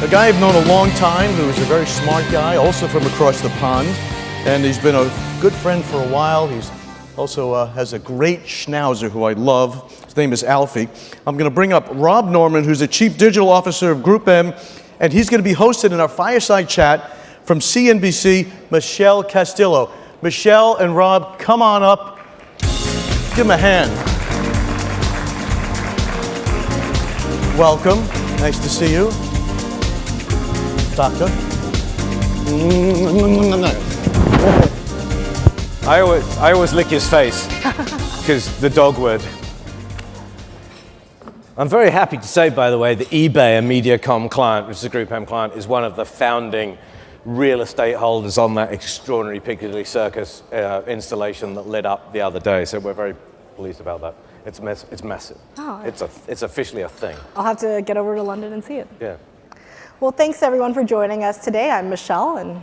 A guy I've known a long time who is a very smart guy, also from across the pond, and he's been a good friend for a while. He's also has a great schnauzer who I love. His name is Alfie. I'm going to bring up Rob Norman, who's the Chief Digital Officer of GroupM, and he's going to be hosted in our Fireside chat from CNBC, Michelle Castillo. Michelle and Rob, come on up. Give him a hand. Welcome. Nice to see you. Doctor. I always lick his face, because the dog would. I'm very happy to say, by the way, that eBay, a Mediacom client, which is a GroupM client, is one of the founding real estate holders on that extraordinary Piccadilly Circus installation that lit up the other day. So we're very pleased about that. It's massive. Oh, it's officially a thing. I'll have to get over to London and see it. Yeah. Well, thanks everyone for joining us today. I'm Michelle, and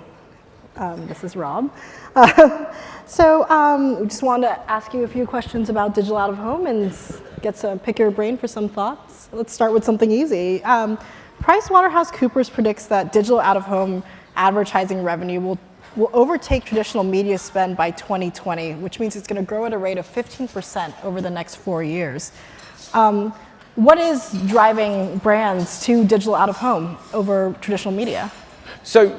this is Rob. We just wanted to ask you a few questions about digital out of home and get to pick your brain for some thoughts. Let's start with something easy. PricewaterhouseCoopers predicts that digital out of home advertising revenue will overtake traditional media spend by 2020, which means it's going to grow at a rate of 15% over the next 4 years. What is driving brands to digital out of home over traditional media? So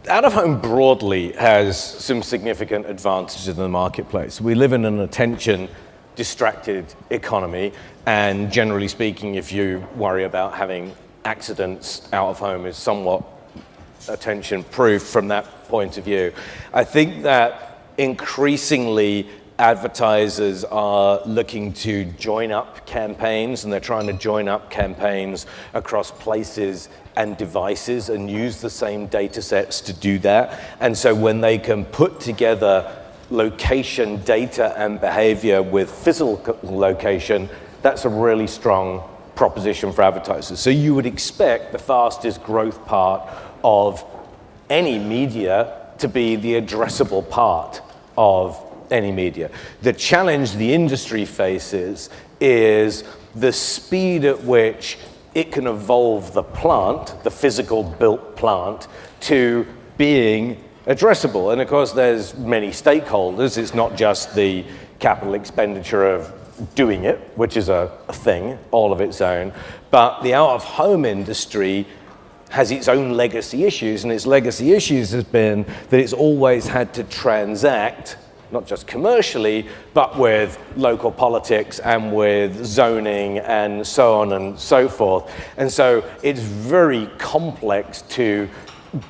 out of home broadly has some significant advantages in the marketplace. We live in an attention distracted economy, and generally speaking, if you worry about having accidents, out of home is somewhat attention proof from that point of view. I think that increasingly advertisers are looking to join up campaigns, and they're trying to join up campaigns across places and devices and use the same data sets to do that. And so when they can put together location data and behavior with physical location, that's a really strong proposition for advertisers. So you would expect the fastest growth part of any media to be the addressable part of any media. The challenge the industry faces is the speed at which it can evolve the plant, the physical built plant, to being addressable. And of course, there's many stakeholders. It's not just the capital expenditure of doing it, which is a thing all of its own, but the out-of-home industry has its own legacy issues, and its legacy issues has been that it's always had to transact, not just commercially, but with local politics and with zoning and so on and so forth. And so it's very complex to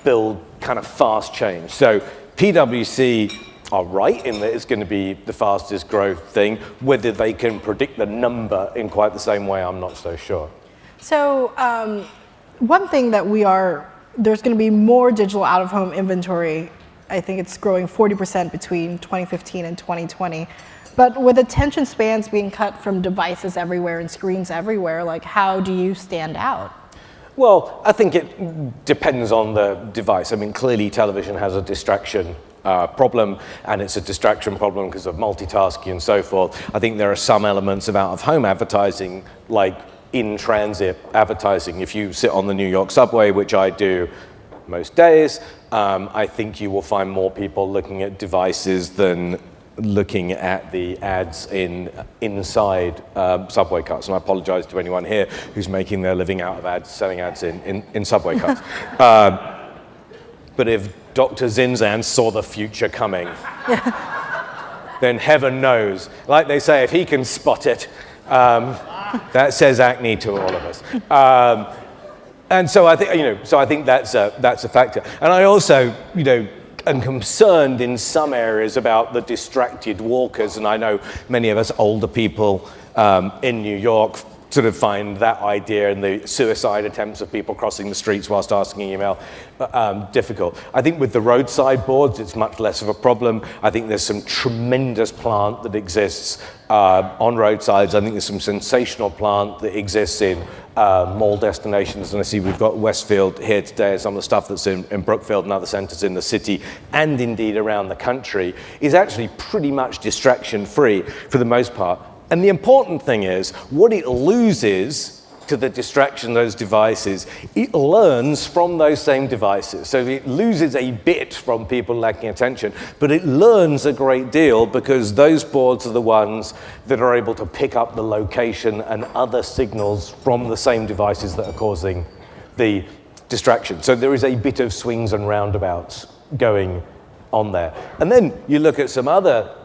build kind of fast change. So PwC are right in that it's going to be the fastest growth thing. Whether they can predict the number in quite the same way, I'm not so sure. So one thing that there's going to be more digital out of home inventory. I think it's growing 40% between 2015 and 2020. But with attention spans being cut from devices everywhere and screens everywhere, like how do you stand out? Well, I think it depends on the device. I mean, clearly television has a distraction problem, and it's a distraction problem because of multitasking and so forth. I think there are some elements of out-of-home advertising, like in-transit advertising. If you sit on the New York subway, which I do most days, I think you will find more people looking at devices than looking at the ads inside subway cars. And I apologize to anyone here who's making their living out of ads, selling ads in subway cars. But if Dr. Zinzan saw the future coming, then heaven knows. Like they say, if he can spot it, that says acne to all of us. And so I think, that's a factor. And I also, am concerned in some areas about the distracted walkers. And I know many of us older people in New York sort of find that idea and the suicide attempts of people crossing the streets whilst asking email difficult. I think with the roadside boards, it's much less of a problem. I think there's some tremendous plant that exists on roadsides. I think there's some sensational plant that exists in mall destinations. And I see we've got Westfield here today, and some of the stuff that's in Brookfield and other centers in the city, and indeed around the country, is actually pretty much distraction-free for the most part. And the important thing is, what it loses to the distraction of those devices, it learns from those same devices. So it loses a bit from people lacking attention, but it learns a great deal because those boards are the ones that are able to pick up the location and other signals from the same devices that are causing the distraction. So there is a bit of swings and roundabouts going on there. And then you look at some other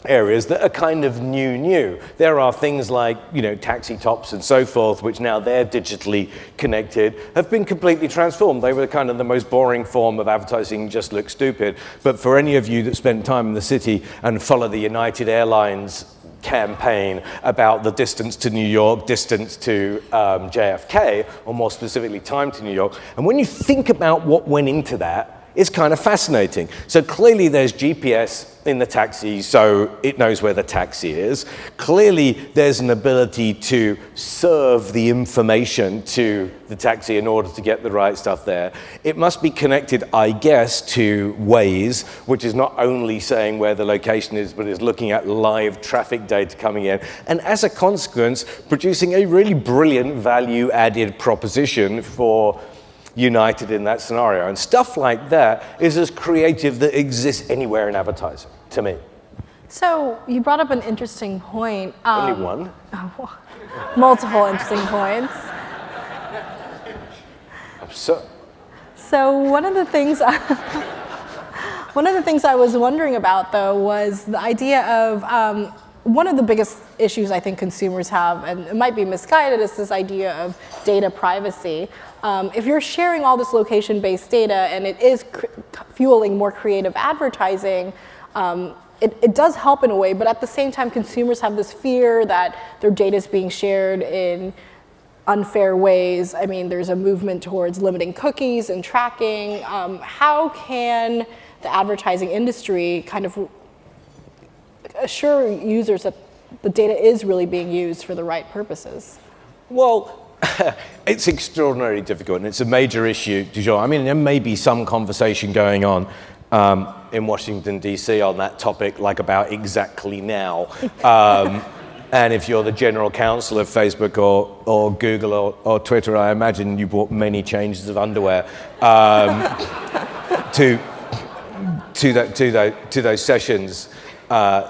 areas that are kind of new. There are things like, taxi tops and so forth, which now they're digitally connected, have been completely transformed. They were kind of the most boring form of advertising, just look stupid. But for any of you that spend time in the city and follow the United Airlines campaign about the distance to New York, distance to JFK, or more specifically time to New York, and when you think about what went into that, it's kind of fascinating. So clearly there's GPS in the taxi, so it knows where the taxi is. Clearly there's an ability to serve the information to the taxi in order to get the right stuff there. It must be connected, I guess, to Waze, which is not only saying where the location is, but is looking at live traffic data coming in. And as a consequence, producing a really brilliant value-added proposition for United in that scenario. And stuff like that is as creative that exists anywhere in advertising, to me. So you brought up an interesting point. Only one? Multiple interesting points. So one of the things I was wondering about, though, was the idea of one of the biggest issues I think consumers have, and it might be misguided, is this idea of data privacy. If you're sharing all this location-based data and it is fueling more creative advertising, it does help in a way, but at the same time, consumers have this fear that their data is being shared in unfair ways. I mean, there's a movement towards limiting cookies and tracking. How can the advertising industry kind of assure users that the data is really being used for the right purposes? Well, it's extraordinarily difficult, and it's a major issue du jour. I mean, there may be some conversation going on in Washington, D.C. on that topic, like about exactly now. And if you're the general counsel of Facebook or Google or Twitter, I imagine you bought many changes of underwear to those sessions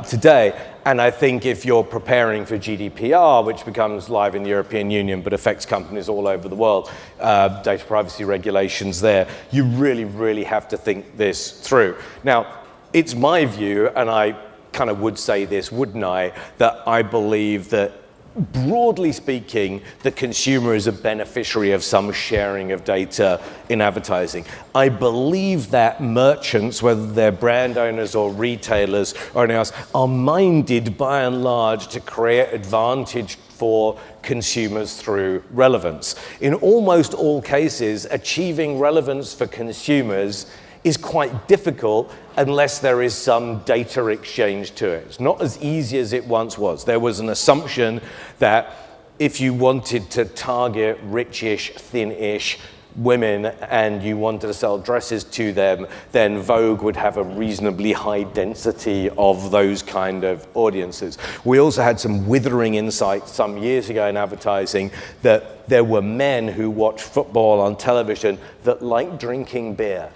today. And I think if you're preparing for GDPR, which becomes live in the European Union but affects companies all over the world, data privacy regulations there, you really, really have to think this through. Now, it's my view, and I kind of would say this, wouldn't I, that I believe that broadly speaking, the consumer is a beneficiary of some sharing of data in advertising. I believe that merchants, whether they're brand owners or retailers or anything else, are minded by and large to create advantage for consumers through relevance. In almost all cases, achieving relevance for consumers is quite difficult unless there is some data exchange to it. It's not as easy as it once was. There was an assumption that if you wanted to target rich-ish, thin-ish women and you wanted to sell dresses to them, then Vogue would have a reasonably high density of those kind of audiences. We also had some withering insight some years ago in advertising that there were men who watched football on television that liked drinking beer.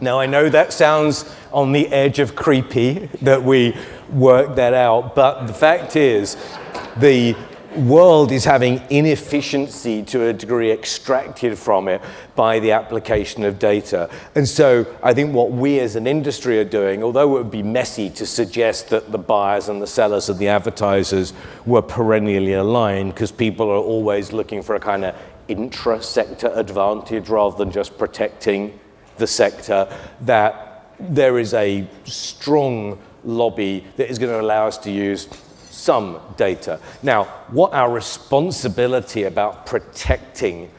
Now, I know that sounds on the edge of creepy that we work that out, but the fact is the world is having inefficiency to a degree extracted from it by the application of data. And so I think what we as an industry are doing, although it would be messy to suggest that the buyers and the sellers and the advertisers were perennially aligned, because people are always looking for a kind of intra-sector advantage rather than just protecting the sector, that there is a strong lobby that is going to allow us to use some data. Now, what our responsibility about protecting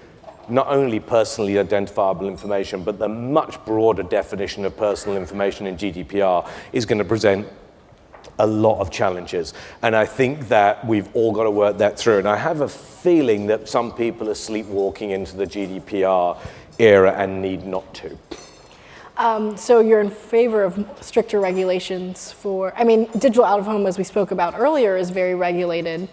not only personally identifiable information, but the much broader definition of personal information in GDPR is going to present a lot of challenges. And I think that we've all got to work that through. And I have a feeling that some people are sleepwalking into the GDPR era and need not to. So you're in favor of stricter regulations for, I mean, digital out-of-home, as we spoke about earlier, is very regulated.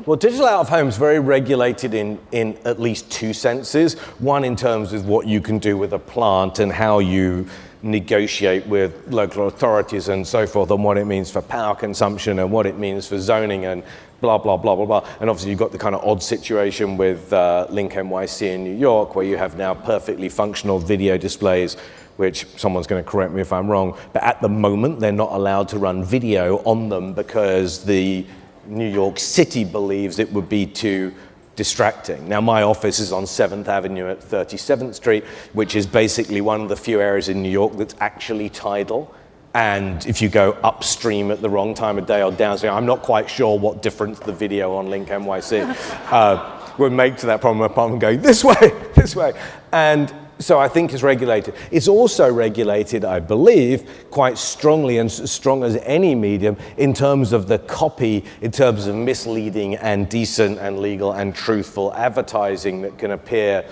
Well, digital out of home is very regulated in at least two senses. One in terms of what you can do with a plant and how you negotiate with local authorities and so forth, and what it means for power consumption and what it means for zoning and blah, blah, blah, blah, blah. And obviously you've got the kind of odd situation with Link NYC in New York, where you have now perfectly functional video displays, which someone's going to correct me if I'm wrong, but at the moment they're not allowed to run video on them because the New York City believes it would be too distracting. Now, my office is on 7th Avenue at 37th Street, which is basically one of the few areas in New York that's actually tidal. And if you go upstream at the wrong time of day or downstream, I'm not quite sure what difference the video on Link NYC would make to that problem, apart from going this way, this way. And so I think it's regulated. It's also regulated, I believe, quite strongly, and as strong as any medium, in terms of the copy, in terms of misleading and decent and legal and truthful advertising that can appear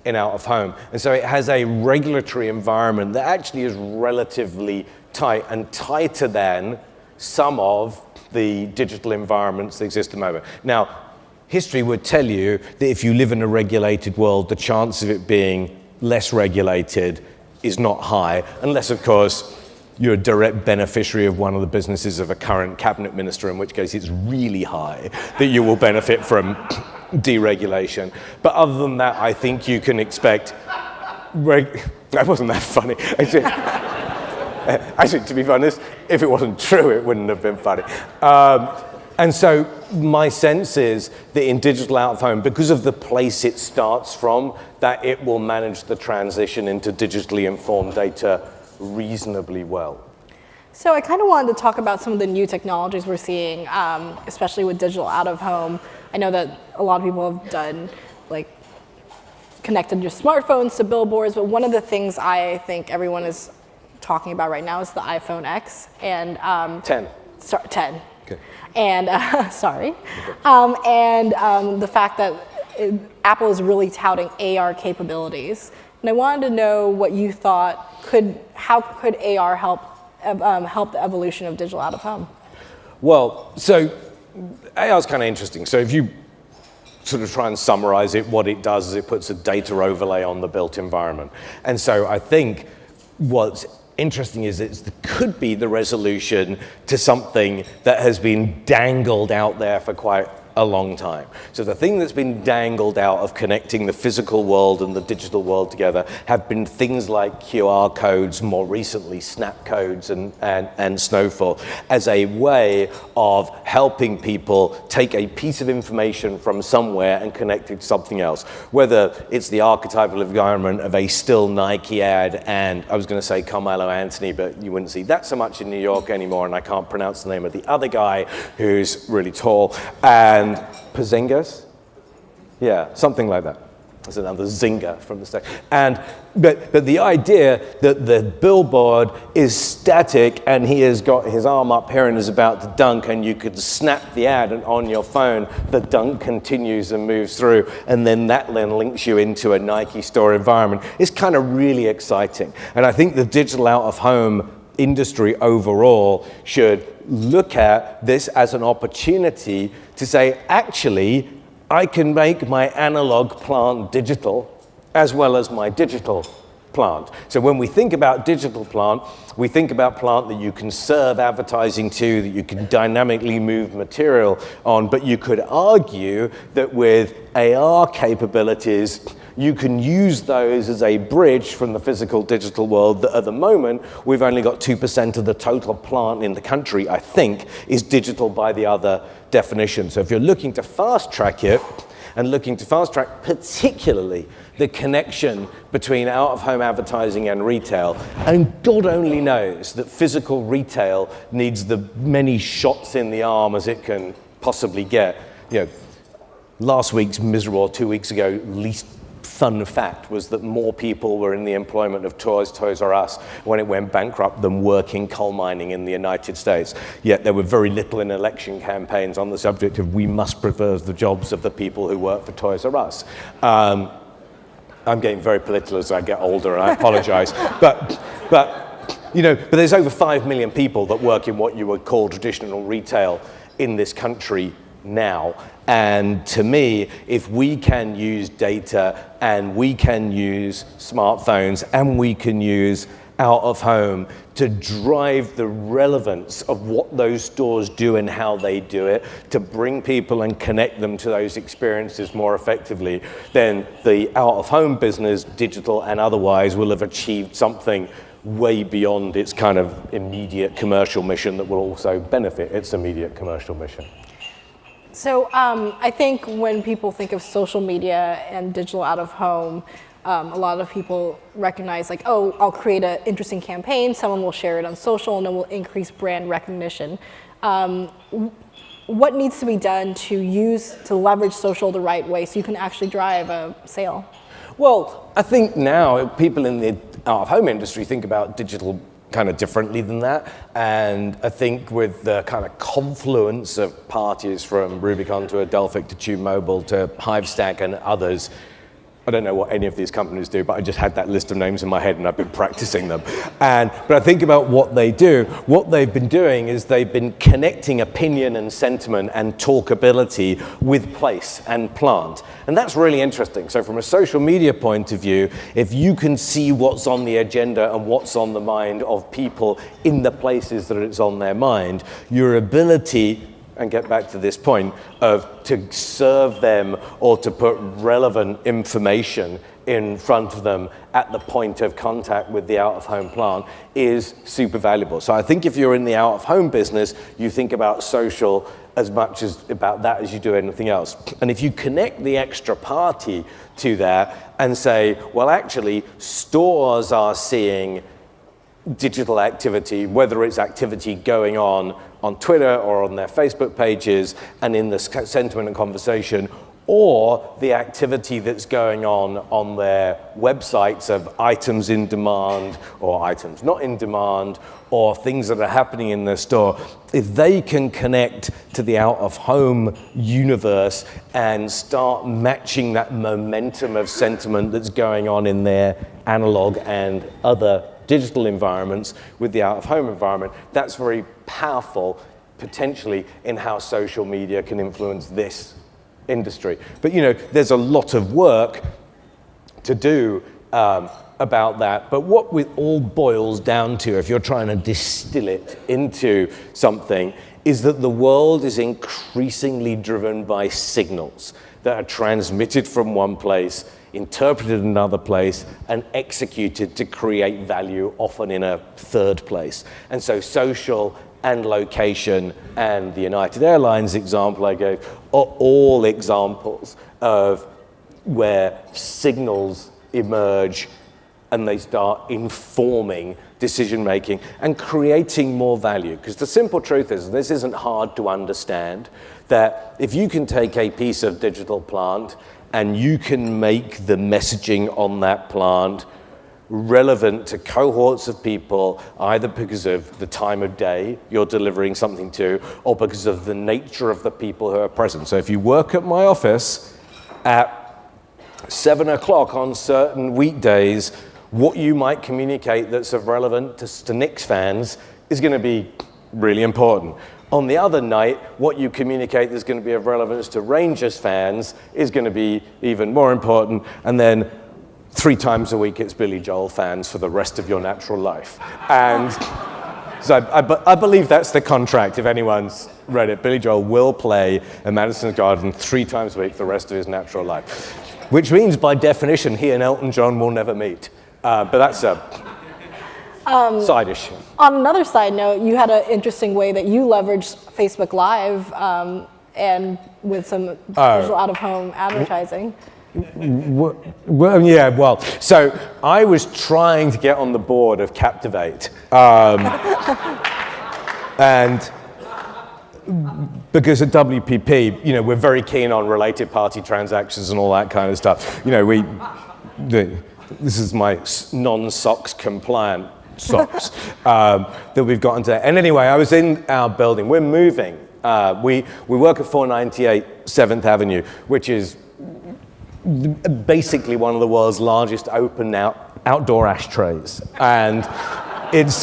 in out of home. And so it has a regulatory environment that actually is relatively tight, and tighter than some of the digital environments that exist at the moment. Now, history would tell you that if you live in a regulated world, the chance of it being less regulated is not high, unless, of course, you're a direct beneficiary of one of the businesses of a current cabinet minister, in which case it's really high that you will benefit from deregulation. But other than that, I think you can expect... That wasn't that funny. Actually, to be honest, if it wasn't true, it wouldn't have been funny. And so my sense is that in digital out of home, because of the place it starts from, that it will manage the transition into digitally informed data reasonably well. So I kind of wanted to talk about some of the new technologies we're seeing, especially with digital out of home. I know that a lot of people have done, like, connected your smartphones to billboards, but one of the things I think everyone is talking about right now is the iPhone X and 10. 10. Okay. And sorry, the fact that Apple is really touting AR capabilities. And I wanted to know what you thought how could AR help the evolution of digital out of home? Well, so AR is kind of interesting. So if you sort of try and summarize it, what it does is it puts a data overlay on the built environment. And so I think what's interesting is it could be the resolution to something that has been dangled out there for quite a long time. So the thing that's been dangled out of connecting the physical world and the digital world together have been things like QR codes, more recently snap codes and snowfall, as a way of helping people take a piece of information from somewhere and connect it to something else. Whether it's the archetypal environment of a still Nike ad and, I was going to say Carmelo Anthony, but you wouldn't see that so much in New York anymore, and I can't pronounce the name of the other guy who's really tall, and Porzingis? Yeah, something like that. That's another zinger from the stage. But the idea that the billboard is static and he has got his arm up here and is about to dunk, and you could snap the ad, and on your phone the dunk continues and moves through, and then that then links you into a Nike store environment, is kind of really exciting. And I think the digital out of home industry overall should look at this as an opportunity to say, actually, I can make my analog plant digital as well as my digital plant. So when we think about digital plant, we think about plant that you can serve advertising to, that you can dynamically move material on, but you could argue that with AR capabilities, you can use those as a bridge from the physical digital world that at the moment, we've only got 2% of the total plant in the country, I think, is digital by the other definition. So if you're looking to fast track it, and looking to fast track particularly the connection between out-of-home advertising and retail, and God only knows that physical retail needs the many shots in the arm as it can possibly get. You know, last week's miserable, 2 weeks ago, least fun fact was that more people were in the employment of Toys R Us when it went bankrupt than working coal mining in the United States. Yet there were very little in election campaigns on the subject of we must preserve the jobs of the people who work for Toys R Us. I'm getting very political as I get older, and I apologize. But there's over 5 million people that work in what you would call traditional retail in this country now. And to me, if we can use data and we can use smartphones and we can use out of home to drive the relevance of what those stores do and how they do it, to bring people and connect them to those experiences more effectively, then the out of home business, digital and otherwise, will have achieved something way beyond its kind of immediate commercial mission that will also benefit its immediate commercial mission. So I think when people think of social media and digital out of home, a lot of people recognize like, oh, I'll create an interesting campaign, someone will share it on social, and it will increase brand recognition. What needs to be done to leverage social the right way so you can actually drive a sale? Well, I think now people in the out-of-home industry think about digital kind of differently than that. And I think with the kind of confluence of parties from Rubicon to Adelphic to Tube Mobile to Hivestack and others, I don't know what any of these companies do, but I just had that list of names in my head and I've been practicing them. But I think about what they do. What they've been doing is they've been connecting opinion and sentiment and talkability with place and plant. And that's really interesting. So from a social media point of view, if you can see what's on the agenda and what's on the mind of people in the places that it's on their mind, your ability, and get back to this point, to serve them or to put relevant information in front of them at the point of contact with the out-of-home plant is super valuable. So I think if you're in the out-of-home business, you think about social as much as about that as you do anything else. And if you connect the extra party to that and say, well, actually, stores are seeing digital activity, whether it's activity going on Twitter or on their Facebook pages and in the sentiment and conversation, or the activity that's going on their websites of items in demand or items not in demand or things that are happening in their store, if they can connect to the out-of-home universe and start matching that momentum of sentiment that's going on in their analog and other digital environments with the out-of-home environment, that's very powerful, potentially, in how social media can influence this industry. But there's a lot of work to do about that. But what it all boils down to, if you're trying to distill it into something, is that the world is increasingly driven by signals that are transmitted from one place, interpreted in another place, and executed to create value, often in a third place. And so social and location and the United Airlines example I gave are all examples of where signals emerge and they start informing decision making and creating more value. Because the simple truth is, this isn't hard to understand, that if you can take a piece of digital plant and you can make the messaging on that plant relevant to cohorts of people, either because of the time of day you're delivering something to, or because of the nature of the people who are present. So if you work at my office at 7 o'clock on certain weekdays, what you might communicate that's of relevance to Knicks fans is going to be really important. On the other night, what you communicate that's going to be of relevance to Rangers fans is going to be even more important. And then 3 times a week, it's Billy Joel fans for the rest of your natural life. And so I believe that's the contract, if anyone's read it. Billy Joel will play at Madison Garden 3 times a week for the rest of his natural life, which means, by definition, he and Elton John will never meet. But that's a side issue. On another side note, you had an interesting way that you leveraged Facebook Live and with some digital out-of-home advertising. So I was trying to get on the board of Captivate. And because at WPP, we're very keen on related party transactions and all that kind of stuff. This is my non-SOX compliant socks that we've got into. And anyway, I was in our building. We're moving. We work at 498 7th Avenue, which is basically one of the world's largest open outdoor ashtrays. And it's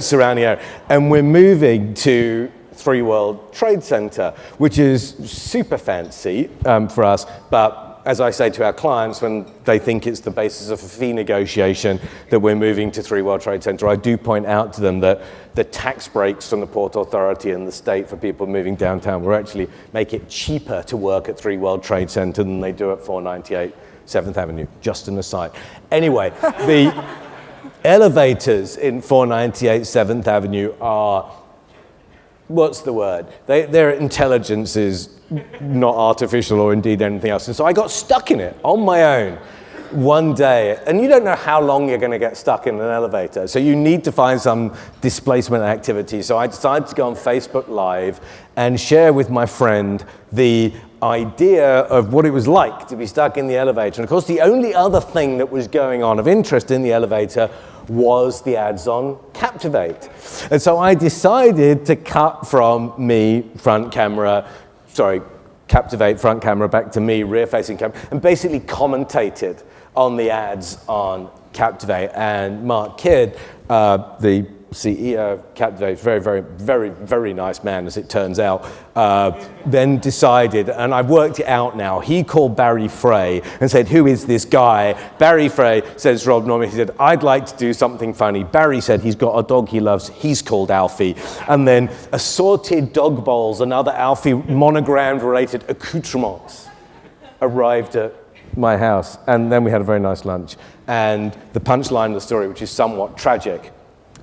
surrounding area. And we're moving to 3 World Trade Center, which is super fancy for us, but as I say to our clients when they think it's the basis of a fee negotiation that we're moving to 3 World Trade Center, I do point out to them that the tax breaks from the Port Authority and the state for people moving downtown will actually make it cheaper to work at 3 World Trade Center than they do at 498 7th Avenue, just an aside. Anyway, the elevators in 498 7th Avenue are, what's the word? Their intelligence is not artificial or indeed anything else. And so I got stuck in it on my own one day. And you don't know how long you're going to get stuck in an elevator. So you need to find some displacement activity. So I decided to go on Facebook Live and share with my friend the idea of what it was like to be stuck in the elevator. And of course, the only other thing that was going on of interest in the elevator was the ads on Captivate. And so I decided to cut from me, Captivate front camera back to me, rear-facing camera, and basically commentated on the ads on Captivate. And Mark Kidd, the CEO of Captivate, very, very, very, very nice man, as it turns out, then decided, and I've worked it out now, he called Barry Frey and said, who is this guy? Barry Frey says, Rob Norman, he said, I'd like to do something funny. Barry said he's got a dog he loves, he's called Alfie. And then assorted dog bowls and other Alfie monogrammed related accoutrements arrived at my house. And then we had a very nice lunch. And the punchline of the story, which is somewhat tragic,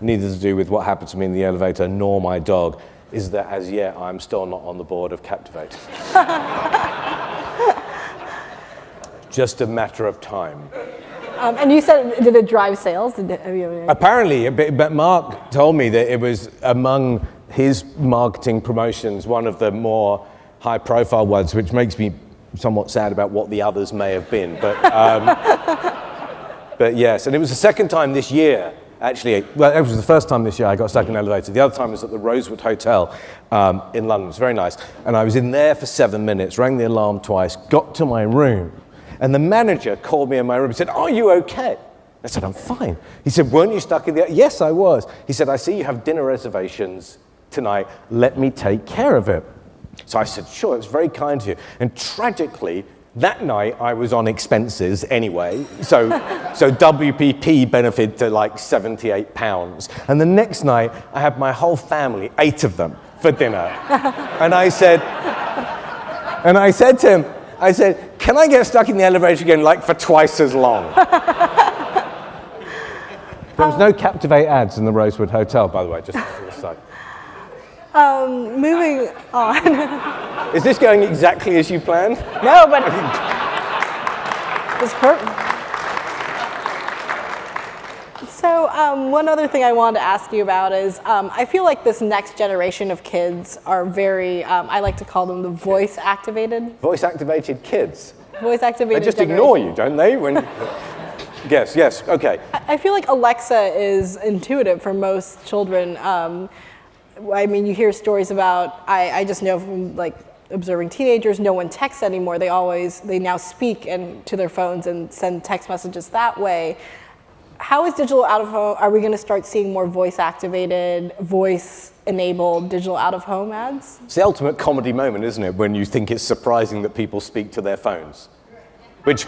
neither to do with what happened to me in the elevator nor my dog, is that as yet I'm still not on the board of Captivate. Just a matter of time. And you said, did it drive sales? Apparently, but Mark told me that it was among his marketing promotions, one of the more high-profile ones, which makes me somewhat sad about what the others may have been. But yes, and it was the second time this year. Actually, well, it was the first time this year I got stuck in an elevator. The other time was at the Rosewood Hotel in London. It was very nice. And I was in there for 7 minutes, rang the alarm twice, got to my room, and the manager called me in my room and said, are you okay? I said, I'm fine. He said, weren't you stuck in the... Yes, I was. He said, I see you have dinner reservations tonight. Let me take care of it. So I said, sure, it's very kind of you. And tragically, that night, I was on expenses anyway, so WPP benefited to like £78. And the next night, I had my whole family, 8 of them, for dinner. And I said to him, I said, can I get stuck in the elevator again, like for twice as long? There was no Captivate ads in the Rosewood Hotel, by the way, just to the side. Moving on. Is this going exactly as you planned? No, but it's perfect. So one other thing I wanted to ask you about is I feel like this next generation of kids are very, I like to call them the voice-activated. Voice-activated kids? Voice-activated They just generation. ignore you, don't they? When... Yes, okay. I feel like Alexa is intuitive for most children. I mean, you hear stories about, I just know from like observing teenagers, no one texts anymore. They now speak to their phones and send text messages that way. How is digital out of home? Are we going to start seeing more voice-activated, voice-enabled digital out-of-home ads? It's the ultimate comedy moment, isn't it, when you think it's surprising that people speak to their phones? Which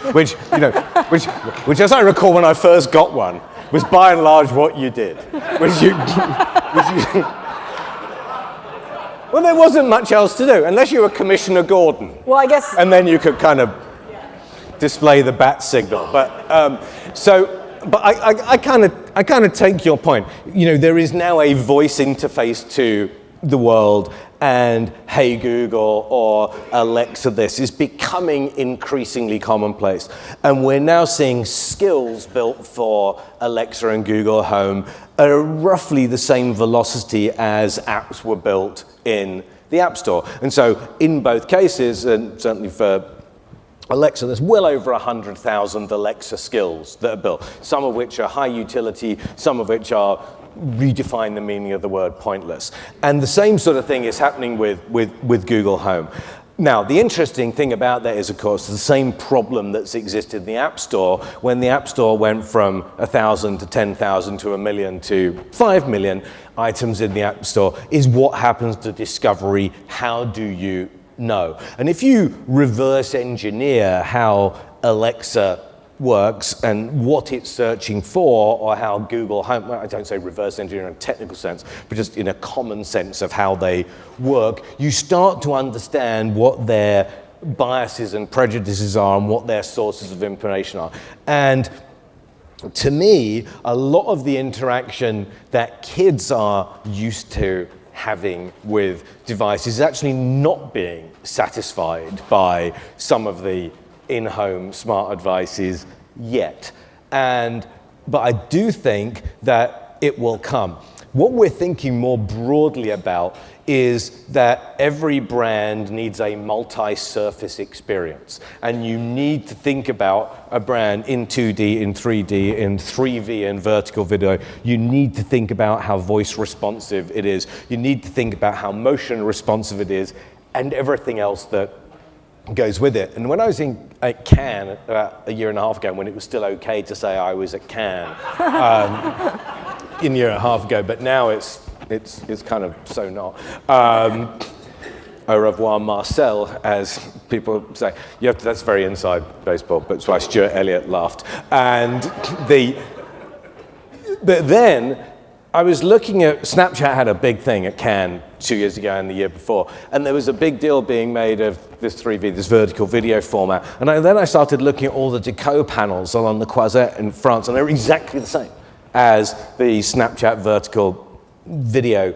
as I recall when I first got one, was by and large what you did. Well, there wasn't much else to do, unless you were Commissioner Gordon. Well, I guess. And then you could kind of display the bat signal. But I kind of take your point. You know, there is now a voice interface to the world, and Hey Google or Alexa this is becoming increasingly commonplace. And we're now seeing skills built for Alexa and Google Home at roughly the same velocity as apps were built in the App Store. And so in both cases, and certainly for Alexa, there's well over 100,000 Alexa skills that are built, some of which are high utility, some of which are redefine the meaning of the word pointless. And the same sort of thing is happening with Google Home. Now, the interesting thing about that is, of course, the same problem that's existed in the App Store. When the App Store went from 1,000 to 10,000 to 1 million to 5 million items in the App Store, is what happens to discovery? How do you know? And if you reverse engineer how Alexa works and what it's searching for, or how Google Home, I don't say reverse engineer in a technical sense, but just in a common sense of how they work, you start to understand what their biases and prejudices are and what their sources of information are. And to me, a lot of the interaction that kids are used to having with devices is actually not being satisfied by some of the in-home smart devices yet. But I do think that it will come. What we're thinking more broadly about is that every brand needs a multi-surface experience. And you need to think about a brand in 2D, in 3D, in 3V, in vertical video. You need to think about how voice responsive it is. You need to think about how motion responsive it is, and everything else that goes with it. And when I was at Cannes about a year and a half ago, when it was still okay to say I was at Cannes, a year and a half ago, but now it's kind of so not. Au revoir, Marcel, as people say. That's very inside baseball, but that's why Stuart Elliott laughed. But then I was looking at, Snapchat had a big thing at Cannes 2 years ago and the year before, and there was a big deal being made of this 3V, this vertical video format. And then I started looking at all the Deco panels along the Croisette in France, and they were exactly the same as the Snapchat vertical video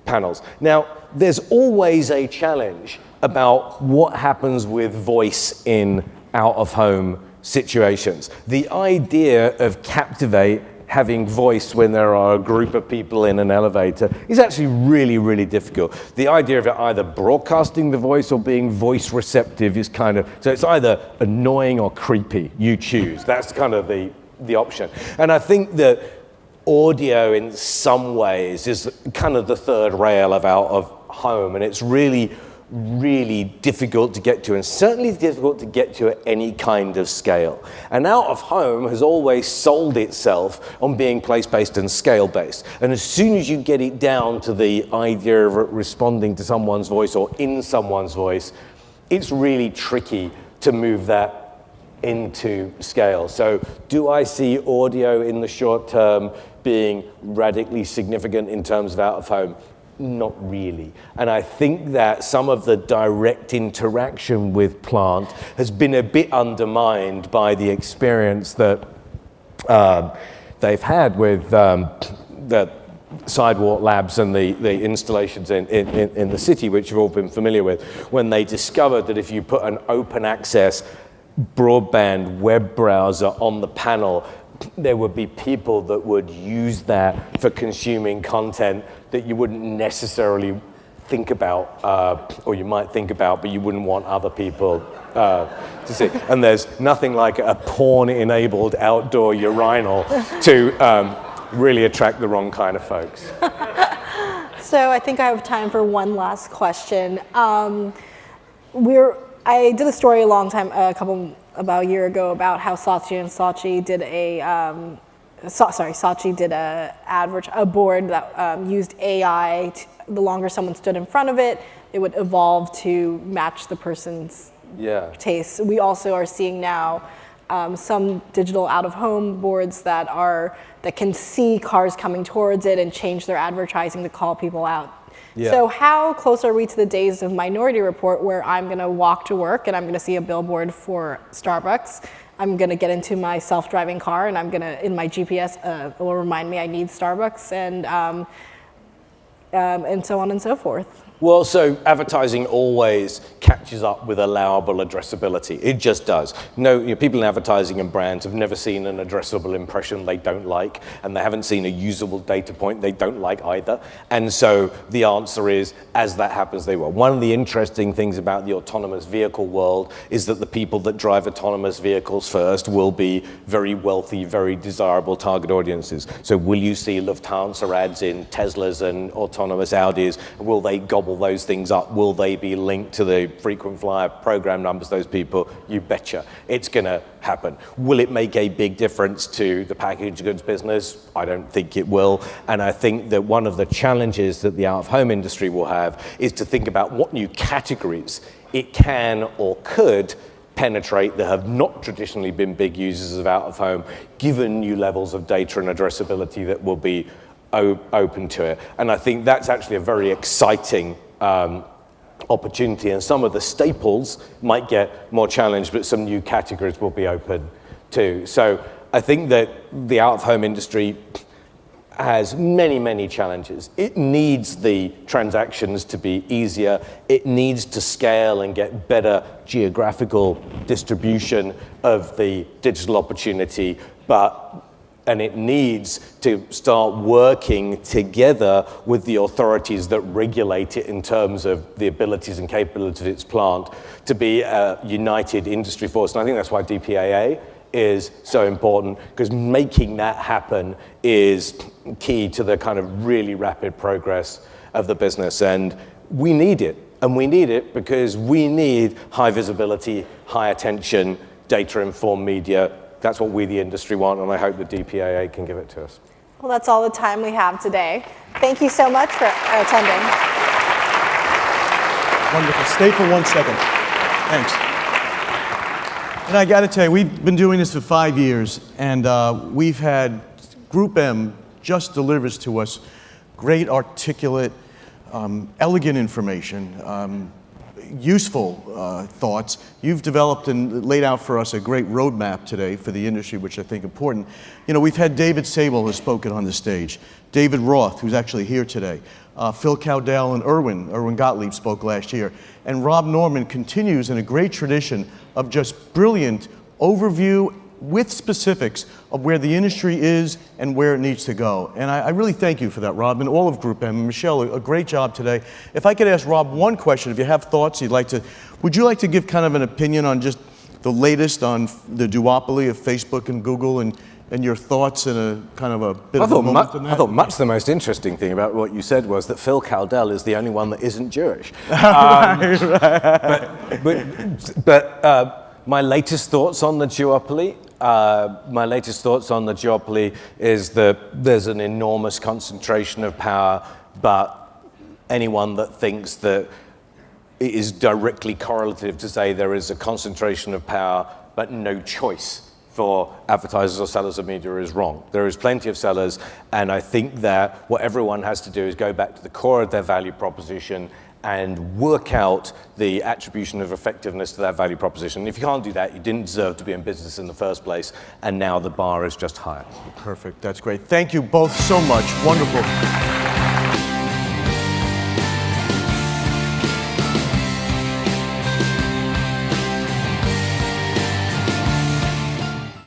panels. Now, there's always a challenge about what happens with voice in out-of-home situations. The idea of Captivate having voice when there are a group of people in an elevator is actually really, really difficult. The idea of it either broadcasting the voice or being voice receptive is kind of, so it's either annoying or creepy, you choose. That's kind of the option. And I think that audio in some ways is kind of the third rail of out of home, and it's really, really difficult to get to, and certainly difficult to get to at any kind of scale. And out of home has always sold itself on being place-based and scale-based. And as soon as you get it down to the idea of responding to someone's voice or in someone's voice, it's really tricky to move that into scale. So do I see audio in the short term being radically significant in terms of out of home? Not really. And I think that some of the direct interaction with plant has been a bit undermined by the experience that they've had with the Sidewalk Labs and the installations in the city, which you've all been familiar with, when they discovered that if you put an open access broadband web browser on the panel, there would be people that would use that for consuming content that you wouldn't necessarily think about, or you might think about, but you wouldn't want other people to see. And there's nothing like a porn-enabled outdoor urinal to really attract the wrong kind of folks. So I think I have time for one last question. I did a story about a year ago about how Saatchi did a board that used AI. The longer someone stood in front of it, it would evolve to match the person's taste. We also are seeing now some digital out-of-home boards that can see cars coming towards it and change their advertising to call people out. Yeah. So how close are we to the days of Minority Report, where I'm going to walk to work and I'm going to see a billboard for Starbucks? I'm going to get into my self-driving car and I'm going to, in my GPS, it will remind me I need Starbucks, and so on and so forth. Well, so advertising always catches up with allowable addressability. It just does. People in advertising and brands have never seen an addressable impression they don't like, and they haven't seen a usable data point they don't like either. And so the answer is, as that happens, they will. One of the interesting things about the autonomous vehicle world is that the people that drive autonomous vehicles first will be very wealthy, very desirable target audiences. So will you see Lufthansa ads in Teslas and autonomous Audis? Will they gobble gobble those things up? Will they be linked to the frequent flyer program numbers, those people? You betcha. It's going to happen. Will it make a big difference to the packaged goods business? I don't think it will. And I think that one of the challenges that the out-of-home industry will have is to think about what new categories it can or could penetrate that have not traditionally been big users of out-of-home, given new levels of data and addressability that will be open to it. And I think that's actually a very exciting opportunity, and some of the staples might get more challenged, but some new categories will be open too. So I think that the out-of-home industry has many, many challenges. It needs the transactions to be easier. It needs to scale and get better geographical distribution of the digital opportunity, and it needs to start working together with the authorities that regulate it in terms of the abilities and capabilities of its plant to be a united industry force. And I think that's why DPAA is so important, because making that happen is key to the kind of really rapid progress of the business. And we need it. And we need it because we need high visibility, high attention, data-informed media. That's what we, the industry, want, and I hope the DPAA can give it to us. Well, that's all the time we have today. Thank you so much for attending. Wonderful. Stay for 1 second. Thanks. And I got to tell you, we've been doing this for 5 years, and we've had GroupM just delivers to us great, articulate, elegant information, useful thoughts. You've developed and laid out for us a great roadmap today for the industry, which I think is important. You know, we've had David Sable has spoken on the stage, David Roth, who's actually here today, Phil Cowdell and Erwin Gottlieb spoke last year, and Rob Norman continues in a great tradition of just brilliant overview with specifics of where the industry is and where it needs to go. And I really thank you for that, Rob, and all of GroupM. And Michelle, a great job today. If I could ask Rob one question, if you have thoughts you'd like to, would you like to give kind of an opinion on just the latest on the duopoly of Facebook and Google and your thoughts and a kind of a bit of a moment on that? I thought much the most interesting thing about what you said was that Phil Cowdell is the only one that isn't Jewish. But my latest thoughts on the duopoly, is that there's an enormous concentration of power, but anyone that thinks that it is directly correlative to say there is a concentration of power but no choice for advertisers or sellers of media is wrong. There is plenty of sellers, and I think that what everyone has to do is go back to the core of their value proposition and work out the attribution of effectiveness to that value proposition. If you can't do that, you didn't deserve to be in business in the first place, and now the bar is just higher. Perfect, that's great. Thank you both so much, wonderful.